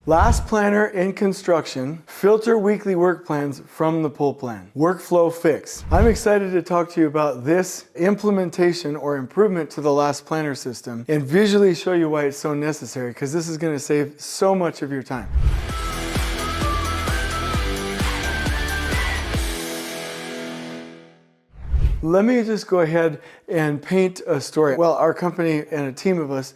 Last planner in construction, filter weekly work plans from the pull plan. Workflow fix. I'm excited to talk to you about this implementation or improvement to the last planner system and visually show you why it's so necessary, because this is going to save so much of your time. Let me just go ahead and paint a story. Well, our company and a team of us,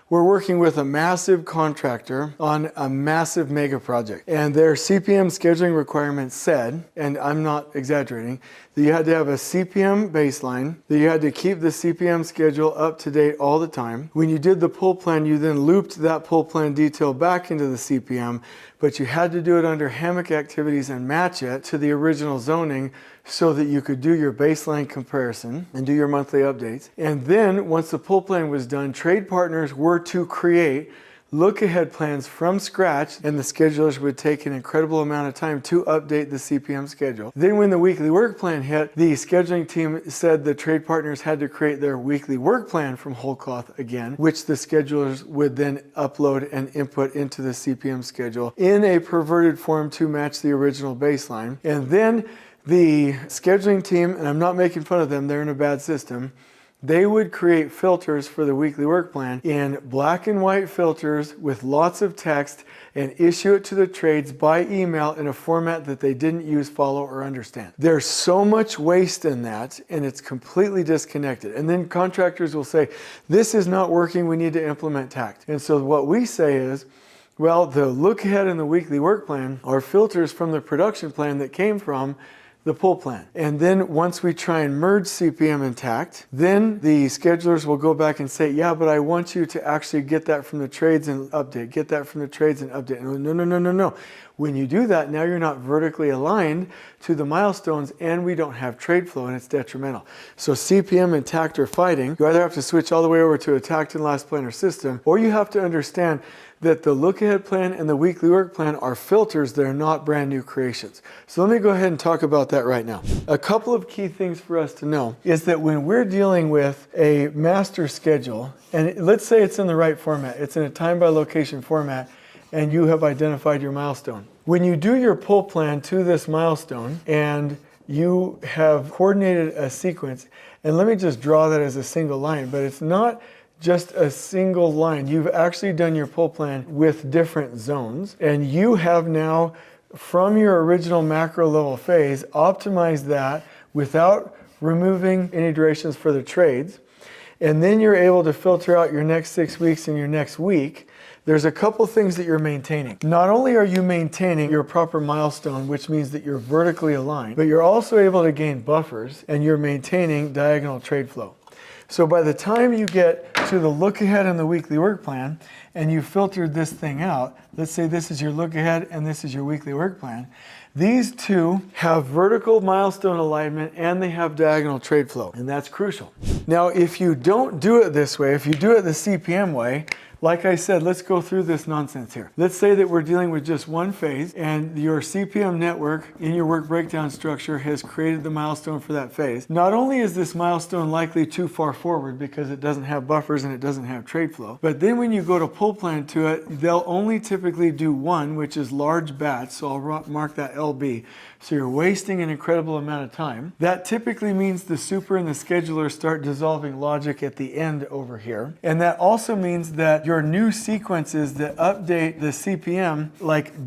we're working with a massive contractor on a massive mega project. And their CPM scheduling requirements said, and I'm not exaggerating, that you had to have a CPM baseline, that you had to keep the CPM schedule up to date all the time. When you did the pull plan, you then looped that pull plan detail back into the CPM, but you had to do it under hammock activities and match it to the original zoning so that you could do your baseline comparison and do your monthly updates. And then once the pull plan was done, trade partners were to create look-ahead plans from scratch, and the schedulers would take an incredible amount of time to update the CPM schedule. Then when the weekly work plan hit, the scheduling team said the trade partners had to create their weekly work plan from whole cloth again, which the schedulers would then upload and input into the CPM schedule in a perverted form to match the original baseline. And then the scheduling team, and I'm not making fun of them, they're in a bad system, they would create filters for the weekly work plan in black and white filters with lots of text and issue it to the trades by email in a format that they didn't use, follow, or understand. There's so much waste in that, and it's completely disconnected. And then contractors will say, this is not working, we need to implement Takt. And so what we say is, well, the look ahead and the weekly work plan are filters from the production plan that came from the pull plan. And then once we try and merge CPM and Takt, then the schedulers will go back and say, yeah, but I want you to actually get that from the trades and update, get that from the trades and update. And no. When you do that, now you're not vertically aligned to the milestones, and we don't have trade flow, and it's detrimental. So CPM and Takt are fighting. You either have to switch all the way over to a Takt and last planner system, or you have to understand that the look ahead plan and the weekly work plan are filters, they're not brand new creations. So let me go ahead and talk about that right now. A couple of key things for us to know is that when we're dealing with a master schedule, and let's say it's in the right format, it's in a time by location format, and you have identified your milestone. When you do your pull plan to this milestone and you have coordinated a sequence, and let me just draw that as a single line, but it's not just a single line. You've actually done your pull plan with different zones, and you have now, from your original macro level phase, optimized that without removing any durations for the trades. And then you're able to filter out your next 6 weeks and your next week. There's a couple things that you're maintaining. Not only are you maintaining your proper milestone, which means that you're vertically aligned, but you're also able to gain buffers, and you're maintaining diagonal trade flow. So by the time you get to the look ahead and the weekly work plan, and you filtered this thing out, let's say this is your look ahead and this is your weekly work plan, these two have vertical milestone alignment and they have diagonal trade flow, and that's crucial. Now, if you don't do it this way, if you do it the CPM way, like I said, let's go through this nonsense here. Let's say that we're dealing with just one phase, and your CPM network in your work breakdown structure has created the milestone for that phase. Not only is this milestone likely too far forward because it doesn't have buffers and it doesn't have trade flow, but then when you go to pull plan to it, they'll only typically do one, which is large batch, so I'll mark that LB. So you're wasting an incredible amount of time. That typically means the super and the scheduler start dissolving logic at the end over here. And that also means that your new sequences that update the CPM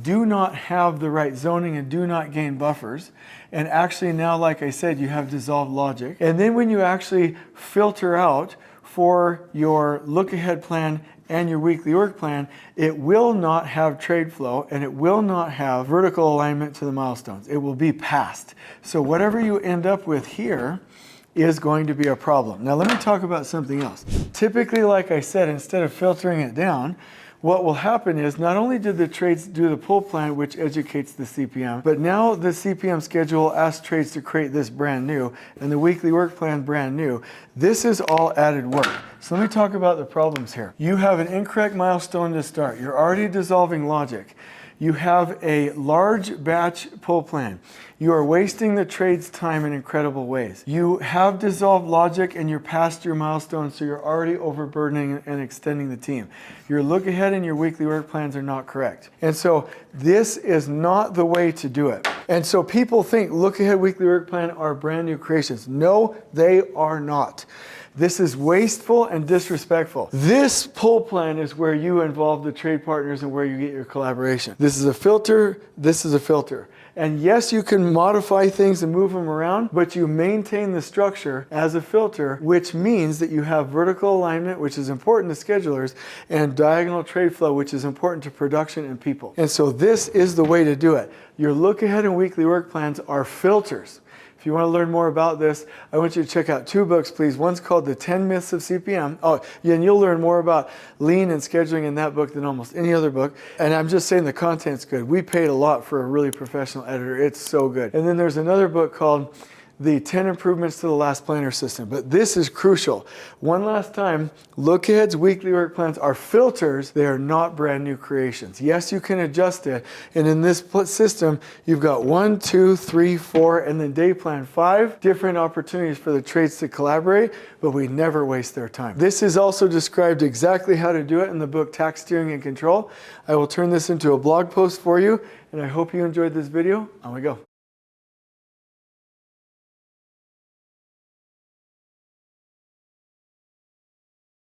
do not have the right zoning and do not gain buffers. And actually now, like I said, you have dissolved logic. And then when you actually filter out for your look ahead plan and your weekly work plan, it will not have trade flow and it will not have vertical alignment to the milestones. It will be passed. So whatever you end up with here is going to be a problem. Now let me talk about something else. Typically, like I said, instead of filtering it down, what will happen is not only did the trades do the pull plan, which educates the CPM, but now the CPM schedule asks trades to create this brand new, and the weekly work plan brand new. This is all added work. So let me talk about the problems here. You have an incorrect milestone to start. You're already dissolving logic. You have a large batch pull plan. You are wasting the trade's time in incredible ways. You have dissolved logic and you're past your milestones, so you're already overburdening and extending the team. Your look ahead and your weekly work plans are not correct. And so this is not the way to do it. And so people think look ahead, weekly work plan are brand new creations. No, they are not. This is wasteful and disrespectful. This pull plan is where you involve the trade partners and where you get your collaboration. This is a filter, this is a filter. And yes, you can modify things and move them around, but you maintain the structure as a filter, which means that you have vertical alignment, which is important to schedulers, and diagonal trade flow, which is important to production and people. And so this is the way to do it. Your look ahead and weekly work plans are filters. If you want to learn more about this, I want you to check out 2 books, please. One's called The 10 Myths of CPM. Oh, yeah, and you'll learn more about lean and scheduling in that book than almost any other book. And I'm just saying the content's good. We paid a lot for a really professional editor. It's so good. And then there's another book called The 10 Improvements to the Last Planner System. But this is crucial. One last time, look aheads, weekly work plans are filters. They are not brand new creations. Yes, you can adjust it. And in this system, you've got 1, 2, 3, 4, and then day plan 5 different opportunities for the trades to collaborate, but we never waste their time. This is also described exactly how to do it in the book Tax Steering and Control. I will turn this into a blog post for you, and I hope you enjoyed this video. On we go.